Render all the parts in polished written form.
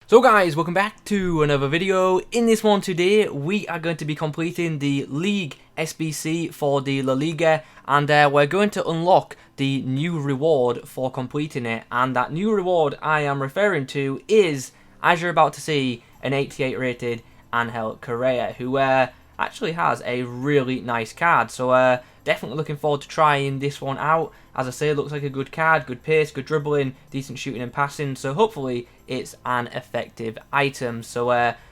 So guys, welcome back to another video. In this one today, we are going to be completing the League SBC for the La Liga, and we're going to unlock the new reward for completing it. And that new reward I am referring to is, as you're about to see, an 88 rated Angel Correa, who actually has a really nice card. So definitely looking forward to trying this one out. As I say, it looks like a good card, good pace, good dribbling, decent shooting and passing. So hopefully it's an effective item. So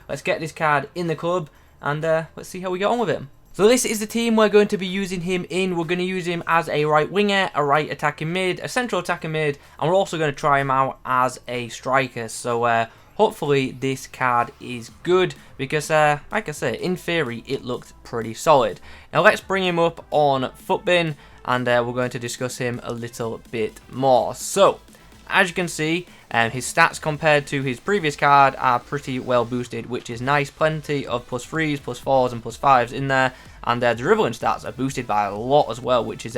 let's get this card in the club and let's see how we get on with him. So this is the team we're going to be using him in. We're going to use him as a right winger, a right attacking mid, a central attacking mid, and we're also going to try him out as a striker. So hopefully this card is good because, like I say, in theory, it looked pretty solid. Now let's bring him up on Footbin, and we're going to discuss him a little bit more. So, as you can see, his stats compared to his previous card are pretty well boosted, which is nice. Plenty of +3s, +4s, and +5s in there, and the dribbling stats are boosted by a lot as well, which is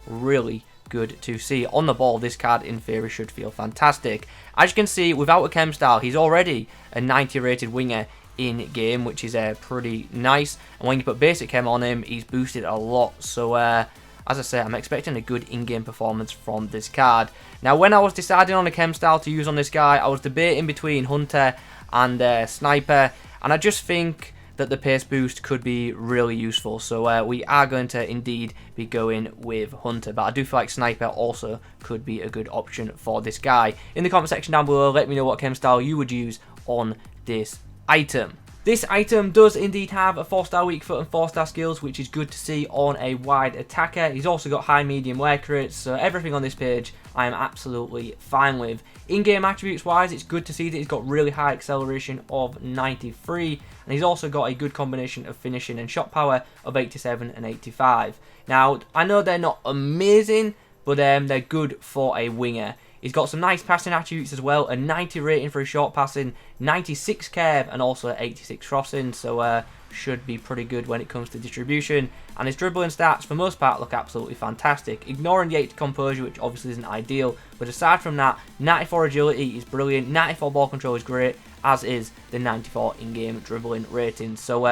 really good to see. On the ball, this card in theory should feel fantastic. As you can see, without a chem style, he's already a 90 rated winger in game, which is pretty nice. And when you put basic chem on him, he's boosted a lot. So as I say, I'm expecting a good in-game performance from this card. Now, when I was deciding on a chem style to use on this guy, I was debating between Hunter and Sniper, and I just think that the pace boost could be really useful. So we are going to indeed be going with Hunter, but I do feel like Sniper also could be a good option for this guy. In the comment section down below, let me know what chem style you would use on this item. This item does indeed have a 4-star weak foot and 4-star skills, which is good to see on a wide attacker. He's also got high, medium work rates, so everything on this page I am absolutely fine with. In-game attributes wise, it's good to see that he's got really high acceleration of 93, and he's also got a good combination of finishing and shot power of 87 and 85. Now, I know they're not amazing, but they're good for a winger. He's got some nice passing attributes as well, a 90 rating for his short passing, 96 curve, and also 86 crossing, so should be pretty good when it comes to distribution. And his dribbling stats, for most part, look absolutely fantastic, ignoring the 80 composure, which obviously isn't ideal, but aside from that, 94 agility is brilliant, 94 ball control is great, as is the 94 in-game dribbling rating. So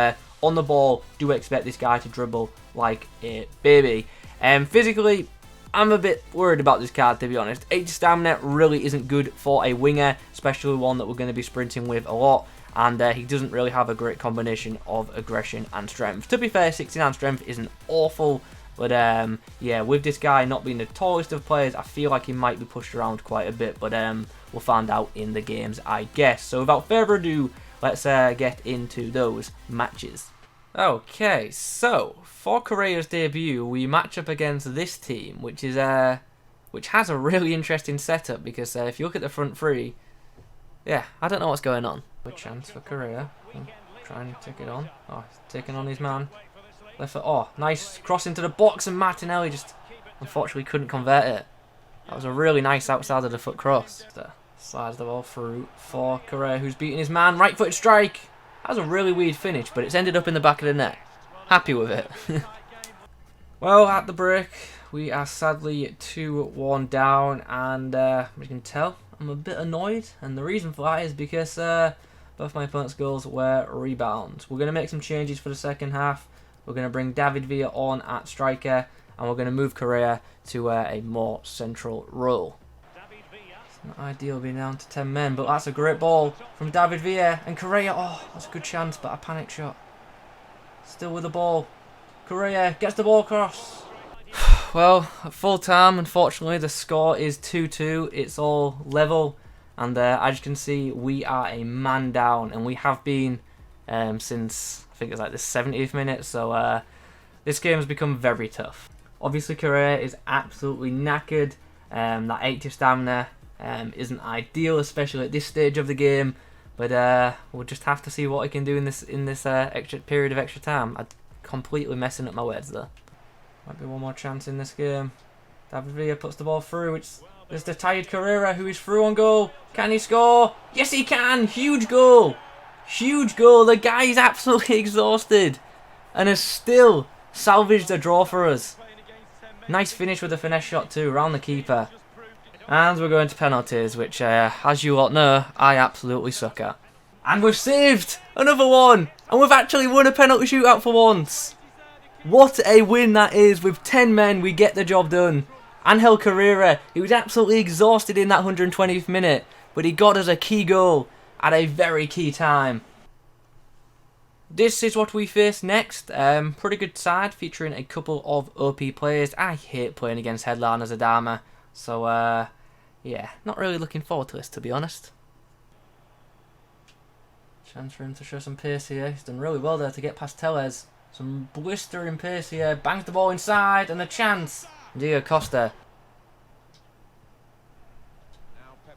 on the ball, do expect this guy to dribble like a baby. Physically, I'm a bit worried about this card, to be honest. 80 stamina really isn't good for a winger, especially one that we're going to be sprinting with a lot. And he doesn't really have a great combination of aggression and strength. To be fair, 69 strength isn't awful. But yeah, with this guy not being the tallest of players, I feel like he might be pushed around quite a bit. But we'll find out in the games, I guess. So without further ado, let's get into those matches. Okay, so for Correa's debut, we match up against this team, which has a really interesting setup because if you look at the front three, yeah, I don't know what's going on. Good chance for Correa. Trying to take it on. Oh, he's taking on his man. Left foot. Oh, nice cross into the box, and Martinelli just unfortunately couldn't convert it. That was a really nice outside of the foot cross. Slides the ball through for Correa, who's beating his man. Right footed strike. That was a really weird finish, but it's ended up in the back of the net. Happy with it. Well, at the break, we are sadly 2-1 down, and as you can tell, I'm a bit annoyed, and the reason for that is because both my opponent's goals were rebounds. We're going to make some changes for the second half. We're going to bring David Villa on at striker, and we're going to move Correa to a more central role. Not ideal being down to 10 men, but that's a great ball from David Villa, and Correa, oh, that's a good chance, but a panic shot. Still with the ball. Correa gets the ball across. Well, at full time, unfortunately, the score is 2-2. It's all level, and as you can see, we are a man down, and we have been since, I think it's like the 70th minute, so this game has become very tough. Obviously, Correa is absolutely knackered. That 80 stamina isn't ideal, especially at this stage of the game, but we'll just have to see what he can do in this extra period of extra time. I'm completely messing up my words there. Might be one more chance in this game. David Villa puts the ball through, which is the tired Carrera, who is through on goal. Can he score? Yes, he can. Huge goal. Huge goal. The guy is absolutely exhausted and has still salvaged a draw for us. Nice finish with a finesse shot too, around the keeper. And we're going to penalties, which, as you all know, I absolutely suck at. And we've saved another one! And we've actually won a penalty shootout for once! What a win that is! With 10 men, we get the job done. Angel Correa, he was absolutely exhausted in that 120th minute, but he got us a key goal at a very key time. This is what we face next. Pretty good side, featuring a couple of OP players. I hate playing against headliners Adama, so yeah, not really looking forward to this, to be honest. Chance for him to show some pace here. He's done really well there to get past Tellez. Some blistering pace here. Bangs the ball inside, and a chance. Diego Costa.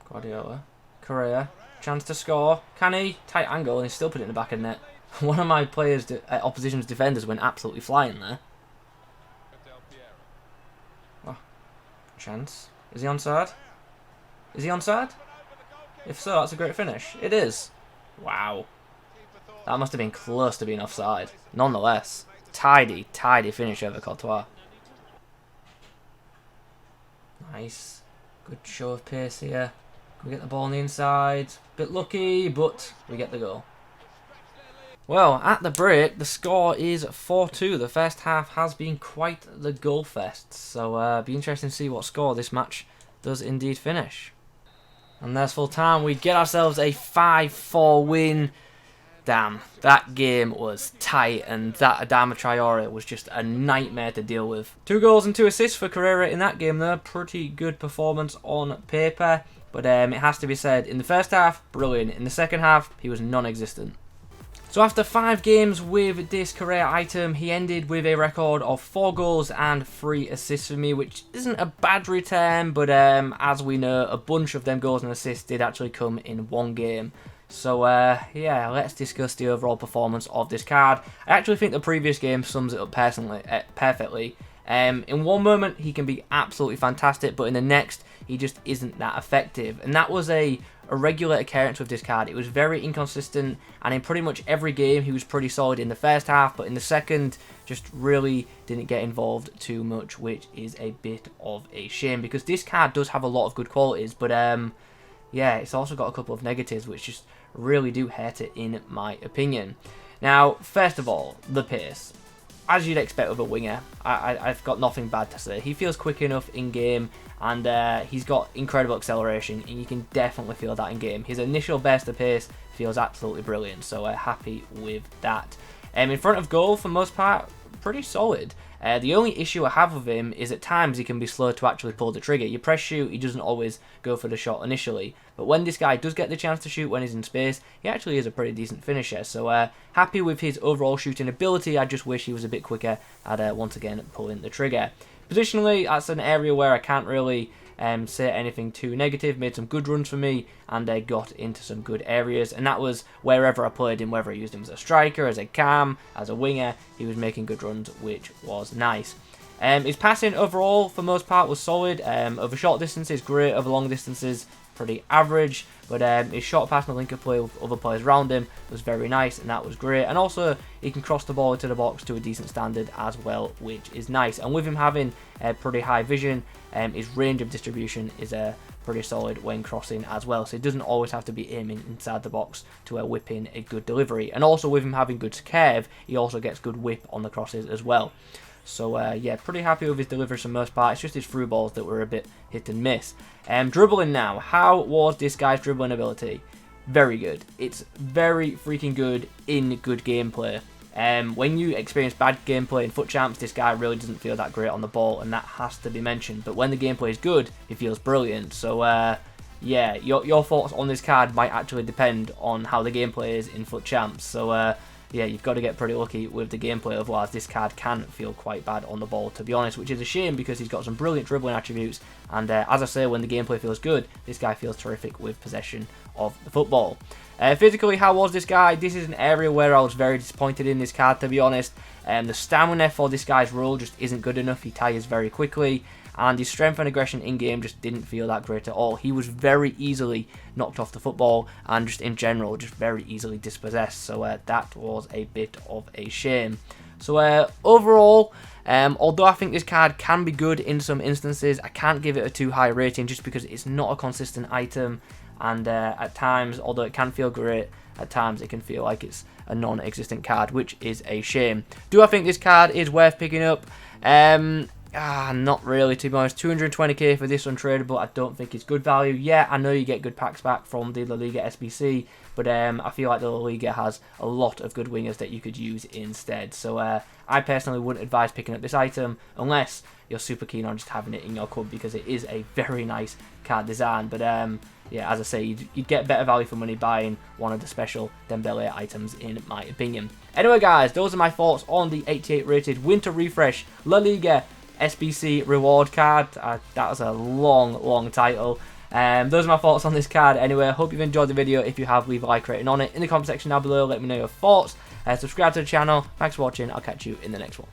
Guardiola. Correa. Chance to score. Can he? Tight angle, and he's still put it in the back of the net. One of my players, opposition's defenders, went absolutely flying there. Oh, chance. Is he onside? Is he onside? If so, that's a great finish. It is. Wow. That must have been close to being offside. Nonetheless, tidy finish over Courtois. Nice. Good show of pace here. Can we get the ball on the inside? Bit lucky, but we get the goal. Well, at the break, the score is 4-2. The first half has been quite the goal fest. So, be interesting to see what score this match does indeed finish. And there's full time. We get ourselves a 5-4 win. Damn, that game was tight, and that Adama Traore was just a nightmare to deal with. 2 goals and 2 assists for Correa in that game though. Pretty good performance on paper. But it has to be said, in the first half, brilliant. In the second half, he was non-existent. So after 5 games with this Correa item, he ended with a record of 4 goals and 3 assists for me, which isn't a bad return, but as we know, a bunch of them goals and assists did actually come in 1 game. So yeah, let's discuss the overall performance of this card. I actually think the previous game sums it up perfectly. In one moment, he can be absolutely fantastic, but in the next, he just isn't that effective. And that was a regular occurrence with this card. It was very inconsistent, and in pretty much every game, he was pretty solid in the first half, but in the second, just really didn't get involved too much, which is a bit of a shame, because this card does have a lot of good qualities, but yeah, it's also got a couple of negatives, which just really do hurt it, in my opinion. Now, first of all, the pace. As you'd expect with a winger, I've got nothing bad to say. He feels quick enough in-game, and he's got incredible acceleration, and you can definitely feel that in-game. His initial burst of pace feels absolutely brilliant, so happy with that. In front of goal, for most part, pretty solid. The only issue I have with him is at times he can be slow to actually pull the trigger. You press shoot, he doesn't always go for the shot initially. But when this guy does get the chance to shoot when he's in space, he actually is a pretty decent finisher. So happy with his overall shooting ability. I just wish he was a bit quicker at, once again, pulling the trigger. Positionally, that's an area where I can't really say anything too negative. Made some good runs for me, and got into some good areas, and that was wherever I played him, whether I used him as a striker, as a cam, as a winger, he was making good runs, which was nice. His passing overall, for most part, was solid. Over short distances, great. Over long distances, pretty average, but his short pass and link-up play with other players around him was very nice, and that was great. And also, he can cross the ball into the box to a decent standard as well, which is nice. And with him having pretty high vision, his range of distribution is pretty solid when crossing as well, so he doesn't always have to be aiming inside the box to whip in a good delivery. And also, with him having good curve, he also gets good whip on the crosses as well. So yeah, pretty happy with his delivery for the most part. It's just his through balls that were a bit hit and miss. Dribbling now. How was this guy's dribbling ability? Very good. It's very freaking good in good gameplay. When you experience bad gameplay in FUT Champs, this guy really doesn't feel that great on the ball, and that has to be mentioned. But when the gameplay is good, he feels brilliant. So yeah, your thoughts on this card might actually depend on how the gameplay is in FUT Champs. So yeah, you've got to get pretty lucky with the gameplay, otherwise this card can feel quite bad on the ball, to be honest, which is a shame because he's got some brilliant dribbling attributes, and as I say, when the gameplay feels good, this guy feels terrific with possession of the football. Physically, how was this guy? This is an area where I was very disappointed in this card, to be honest. The stamina for this guy's role just isn't good enough. He tires very quickly, and his strength and aggression in-game just didn't feel that great at all. He was very easily knocked off the football, and just in general, just very easily dispossessed. So that was a bit of a shame. So overall, although I think this card can be good in some instances, I can't give it a too high rating just because it's not a consistent item. And at times, although it can feel great, at times it can feel like it's a non-existent card, which is a shame. Do I think this card is worth picking up? Not really, to be honest. 220k for this untradeable, I don't think it's good value. Yeah, I know you get good packs back from the La Liga SBC, but I feel like the La Liga has a lot of good wingers that you could use instead. So I personally wouldn't advise picking up this item unless you're super keen on just having it in your club, because it is a very nice card design. But yeah, as I say, you'd get better value for money buying one of the special Dembele items, in my opinion. Anyway, guys, those are my thoughts on the 88 rated Winter Refresh La Liga SBC reward card. That was a long title. Those are my thoughts on this card. Anyway, I hope you've enjoyed the video. If you have, leave a like rating on it in the comment section down below. Let me know your thoughts. Subscribe to the channel. Thanks for watching. I'll catch you in the next one.